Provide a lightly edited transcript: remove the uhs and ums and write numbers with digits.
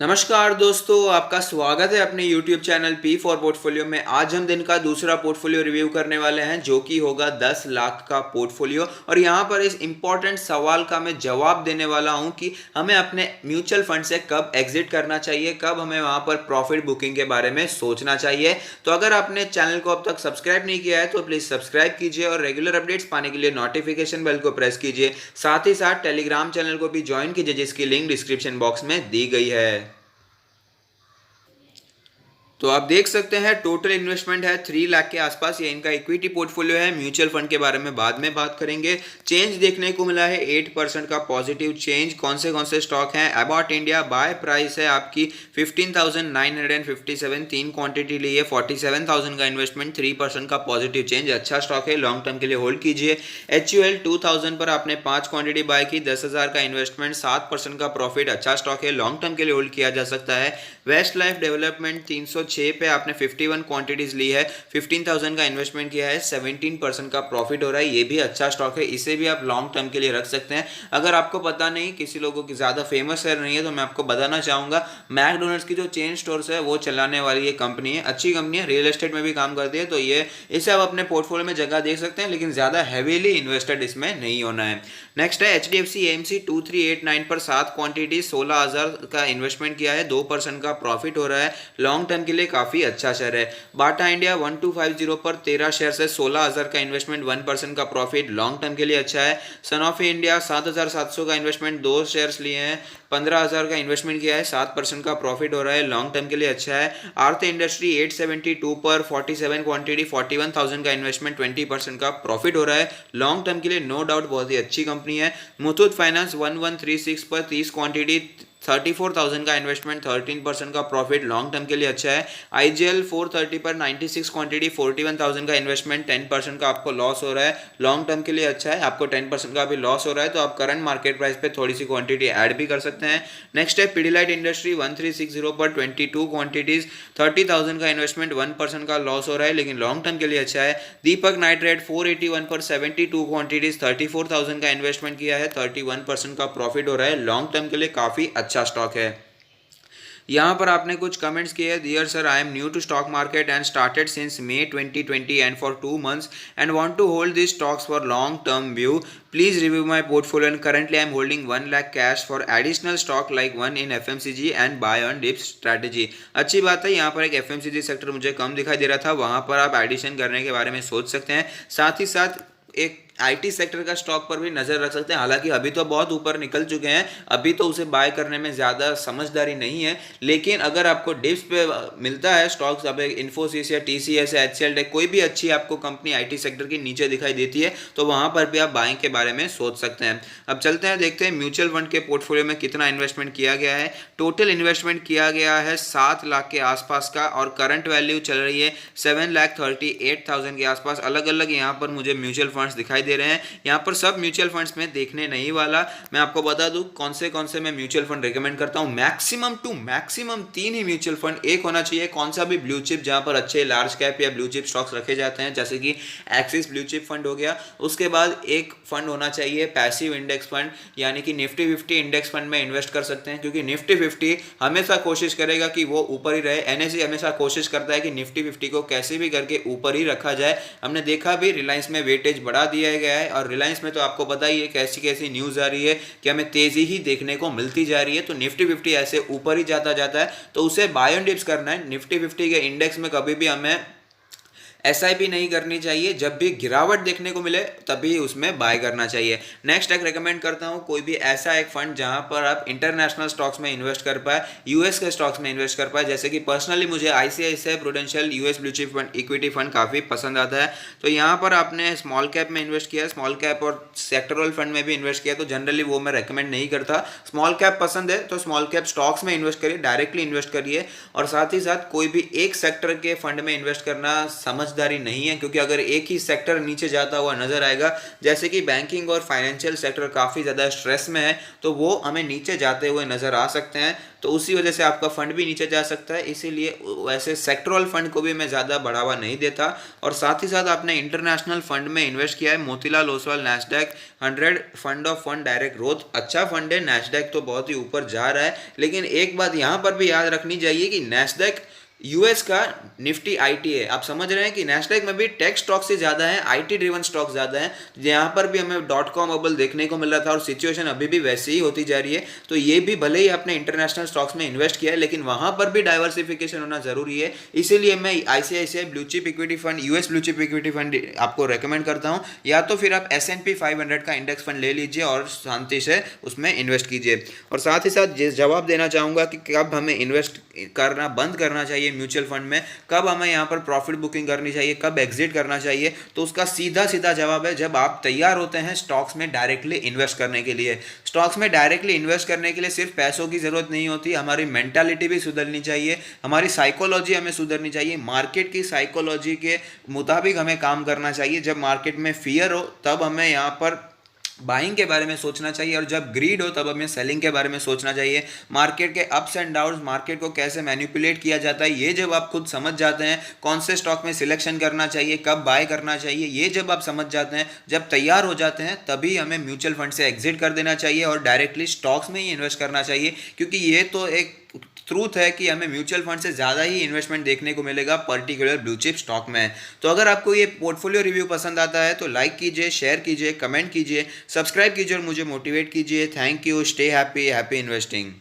नमस्कार दोस्तों, आपका स्वागत है अपने YouTube channel P for portfolio में। आज हम दिन का दूसरा पोर्टफोलियो रिव्यू करने वाले हैं जो कि होगा 10 लाख का पोर्टफोलियो। और यहाँ पर इस इम्पॉर्टेंट सवाल का मैं जवाब देने वाला हूँ कि हमें अपने म्यूचुअल फंड से कब एग्जिट करना चाहिए, कब हमें वहाँ पर प्रॉफिट बुकिंग के बारे में सोचना चाहिए। तो अगर आपने चैनल को अब तक सब्सक्राइब नहीं किया है तो प्लीज़ सब्सक्राइब कीजिए और रेगुलर अपडेट्स पाने के लिए नोटिफिकेशन बेल को प्रेस कीजिए। साथ ही साथ टेलीग्राम चैनल को भी ज्वाइन कीजिए जिसकी लिंक डिस्क्रिप्शन बॉक्स में दी गई है। तो आप देख सकते हैं टोटल इन्वेस्टमेंट है 3 लाख के आसपास। ये इनका इक्विटी पोर्टफोलियो है। म्यूचुअल फंड के बारे में बाद में बात करेंगे। चेंज देखने को मिला है 8% का पॉजिटिव चेंज। कौन से स्टॉक हैं? अबाउट इंडिया बाय प्राइस है आपकी 15,957, 3 क्वांटिटी ली है, 47,000 का इन्वेस्टमेंट, 3% का पॉजिटिव चेंज। अच्छा स्टॉक है, लॉन्ग टर्म के लिए होल्ड कीजिए। HUL 2000 पर आपने 5 क्वांटिटी बाय की, 10,000 का इन्वेस्टमेंट, 7% का प्रॉफिट। अच्छा स्टॉक है, लॉन्ग टर्म के लिए होल्ड किया जा सकता है। वेस्ट लाइफ डेवलपमेंट 306 पे आपने 51 क्वांटिटीज ली है, 15,000 का इन्वेस्टमेंट किया है, 17% का प्रॉफिट हो रहा है। ये भी अच्छा स्टॉक है, इसे भी आप लॉन्ग टर्म के लिए रख सकते हैं। अगर आपको पता नहीं, किसी लोगों की ज़्यादा फेमस शेयर नहीं है, तो मैं आपको बताना चाहूँगा मैकडोनल्ड्स की जो चेन स्टोर्स है वो चलाने वाली ये कंपनी है। अच्छी कंपनी है, रियल एस्टेट में भी काम करती है। तो ये इसे आप अपने पोर्टफोलियो में जगह देख सकते हैं, लेकिन ज़्यादा हैवीली इन्वेस्टेड इसमें नहीं होना है। नेक्स्ट है HDFC AMC 2389 पर 7 क्वांटिटी, 16,000 का इन्वेस्टमेंट किया है, 2% का प्रॉफिट हो रहा है। लॉन्ग टर्म के लिए काफ़ी अच्छा शेयर है। बाटा इंडिया 1250 पर 13 शेयर है, 16,000 का इन्वेस्टमेंट, 1% का प्रॉफिट, लॉन्ग टर्म के लिए अच्छा है। सनॉफी इंडिया 7,700 का इन्वेस्टमेंट, 2 शेयर्स लिए हैं, 15,000 का इन्वेस्टमेंट किया है, 7% का प्रॉफिट हो रहा है, लॉन्ग टर्म के लिए अच्छा है। आरती इंडस्ट्री 872 पर 47 क्वांटिटी, 41,000 का इन्वेस्टमेंट, 20% का प्रॉफिट हो रहा है, लॉन्ग टर्म के लिए नो डाउट बहुत ही अच्छी कंपनी है। मुथूट फाइनेंस 1136 पर 30 क्वांटिटी, 34,000 का इन्वेस्टमेंट, 13% का प्रॉफिट, लॉन्ग टर्म के लिए अच्छा है। IGL 430 पर 96 क्वांटिटी, 41,000 का इन्वेस्टमेंट, 10% का आपको लॉस हो रहा है, लॉन्ग टर्म के लिए अच्छा है। आपको 10% का भी लॉस हो रहा है तो आप करंट मार्केट प्राइस पे थोड़ी सी क्वांटिटी ऐड भी कर सकते हैं। नेक्स्ट है पिडिलाइट इंडस्ट्री 1360 पर 22 क्वांटिटीज, 30,000 का इन्वेस्टमेंट, 1% का लॉस हो रहा है, लेकिन लॉन्ग टर्म के लिए अच्छा है। दीपक नाइट्रेट 481 पर 72 क्वांटिटीज, 34,000 का इन्वेस्टमेंट किया है, 31% का प्रॉफिट हो रहा है, लॉन्ग टर्म के लिए काफ़ी अच्छा स्टॉक है। यहाँ पर आपने कुछ कमेंट्स किए हैं। Dear sir, I am new to stock market and started since May 2020 and for 2 months and want to hold this stocks for long term view. Please review my portfolio and currently I am holding 1 lakh cash for additional stock like one in FMCG and buy on dips strategy. अच्छी बात है, यहाँ पर एक FMCG sector मुझे कम दिखाई दे रहा था, वहाँ पर आप एडिशन करने के बारे में सोच सकते हैं। साथ ही साथ एक IT सेक्टर का स्टॉक पर भी नज़र रख सकते हैं। हालांकि अभी तो बहुत ऊपर निकल चुके हैं, अभी तो उसे बाय करने में ज़्यादा समझदारी नहीं है। लेकिन अगर आपको डिप्स पे मिलता है स्टॉक्स, अब इन्फोसिस या TCS या HCL टेक, कोई भी अच्छी आपको कंपनी IT सेक्टर की नीचे दिखाई देती है तो वहाँ पर भी आप बाइंग के बारे में सोच सकते हैं। अब चलते हैं, देखते हैं म्यूचुअल फंड के पोर्टफोलियो में कितना इन्वेस्टमेंट किया गया है। टोटल इन्वेस्टमेंट किया गया है 7 लाख के आसपास का और करंट वैल्यू चल रही है 7,38,000 के आसपास। अलग अलग यहाँ पर मुझे म्यूचुअल फंड्स दिखाई दे रहे हैं। यहाँ पर सब म्यूचुअल फंड्स में देखने नहीं वाला, मैं आपको बता दूं कौन से मैं म्यूचुअल फंड रेकमेंड करता हूँ। मैक्सिमम टू मैक्सिमम 3 ही म्यूचुअल फंड एक होना चाहिए, कौन सा भी ब्लू चिप, जहाँ पर अच्छे लार्ज कैप या ब्लू चिप स्टॉक्स रखे जाते हैं, जैसे कि एक्सिस ब्लू चिप फंड हो गया। उसके बाद एक फंड होना चाहिए पैसिव इंडेक्स फंड, यानी कि निफ्टी 50 इंडेक्स फंड में इन्वेस्ट कर सकते हैं, क्योंकि निफ्टी 50 हमेशा कोशिश करेगा कि वो ऊपर ही रहे। NSE हमेशा कोशिश करता है कि निफ्टी 50 को कैसे भी करके ऊपर ही रखा जाए। हमने देखा भी रिलायंस में वेटेज बढ़ा दिया गया है, और रिलायंस में तो आपको पता ही है कैसी कैसी न्यूज़ आ रही है कि हमें तेज़ी ही देखने को मिलती जा रही है। तो निफ्टी 50 ऐसे ऊपर ही जाता है, तो उसे बाय ऑन डिप्स करना है। निफ्टी 50 के इंडेक्स में कभी भी हमें SIP नहीं करनी चाहिए, जब भी गिरावट देखने को मिले तभी उसमें बाय करना चाहिए। नेक्स्ट एक रेकमेंड करता हूँ कोई भी ऐसा एक फंड जहाँ पर आप इंटरनेशनल स्टॉक्स में इन्वेस्ट कर पाए, US के स्टॉक्स में इन्वेस्ट कर पाए। जैसे कि पर्सनली मुझे ICICI prudential US blue chip fund equity fund काफ़ी पसंद आता है। तो यहाँ पर आपने स्मॉल कैप में इन्वेस्ट किया, स्मॉल कैप और सेक्टरल फंड में भी इन्वेस्ट किया, तो जनरली वो मैं रेकमेंड नहीं करता। स्मॉल कैप पसंद है तो स्मॉल कैप स्टॉक्स में इन्वेस्ट करिए, डायरेक्टली इन्वेस्ट करिए। और साथ ही साथ कोई भी एक सेक्टर के फंड में इन्वेस्ट करना समझ समझदारी नहीं है, क्योंकि अगर एक ही सेक्टर नीचे जाता हुआ नजर आएगा, जैसे कि बैंकिंग और फाइनेंशियल सेक्टर काफ़ी ज़्यादा स्ट्रेस में है, तो वो हमें नीचे जाते हुए नजर आ सकते हैं, तो उसी वजह से आपका फंड भी नीचे जा सकता है। इसीलिए वैसे सेक्टरल फंड को भी मैं ज़्यादा बढ़ावा नहीं देता। और साथ ही साथ आपने इंटरनेशनल फंड में इन्वेस्ट किया है, Motilal Oswal Nasdaq 100 fund of fund direct growth अच्छा फंड है। नैस्डैक तो बहुत ही ऊपर जा रहा है, लेकिन एक बात यहाँ पर भी याद रखनी चाहिए कि नैस्डैक यूएस का निफ्टी आईटी है। आप समझ रहे हैं कि नैस्डैक में भी टेक स्टॉक से ज़्यादा है, आईटी ड्रिवन स्टॉक ज़्यादा है। यहाँ पर भी हमें .com बबल देखने को मिल रहा था और सिचुएशन अभी भी वैसी ही होती जा रही है। तो ये भी भले ही आपने इंटरनेशनल स्टॉक्स में इन्वेस्ट किया है, लेकिन वहाँ पर भी डाइवर्सिफिकेशन होना ज़रूरी है। इसीलिए मैं ICICI blue chip equity fund, US blue chip equity fund आपको रेकमेंड करता हूँ, या तो फिर आप S&P 500 का इंडेक्स फंड ले लीजिए और शांति से उसमें इन्वेस्ट कीजिए। और साथ ही साथ जवाब देना चाहूँगा कि कब हमें इन्वेस्ट करना बंद करना चाहिए म्यूचुअल फंड में, कब हमें यहाँ पर प्रॉफिट बुकिंग करनी चाहिए, कब एग्जिट करना चाहिए, तो उसका सीधा सीधा जवाब है जब आप तैयार होते हैं स्टॉक्स में डायरेक्टली इन्वेस्ट करने के लिए। स्टॉक्स में डायरेक्टली इन्वेस्ट करने के लिए सिर्फ पैसों की जरूरत नहीं होती, हमारी मेंटालिटी भी सुधरनी चाहिए, हमारी साइकोलॉजी हमें सुधरनी चाहिए, मार्केट की साइकोलॉजी के मुताबिक हमें काम करना चाहिए। जब मार्केट में फियर हो तब हमें यहाँ पर बाइंग के बारे में सोचना चाहिए, और जब ग्रीड हो तब हमें सेलिंग के बारे में सोचना चाहिए। मार्केट के अप्स एंड डाउन्स, मार्केट को कैसे मैनिपुलेट किया जाता है, ये जब आप खुद समझ जाते हैं, कौन से स्टॉक में सिलेक्शन करना चाहिए, कब बाय करना चाहिए, ये जब आप समझ जाते हैं, जब तैयार हो जाते हैं, तभी हमें म्यूचुअल फंड से एग्जिट कर देना चाहिए और डायरेक्टली स्टॉक्स में ही इन्वेस्ट करना चाहिए। क्योंकि ये तो एक ट्रूथ है कि हमें म्यूचुअल फंड से ज़्यादा ही इन्वेस्टमेंट देखने को मिलेगा पर्टिकुलर ब्लू चिप स्टॉक में। तो अगर आपको ये पोर्टफोलियो रिव्यू पसंद आता है तो लाइक कीजिए, शेयर कीजिए, कमेंट कीजिए, सब्सक्राइब कीजिए और मुझे मोटिवेट कीजिए। Thank you, stay happy, happy investing.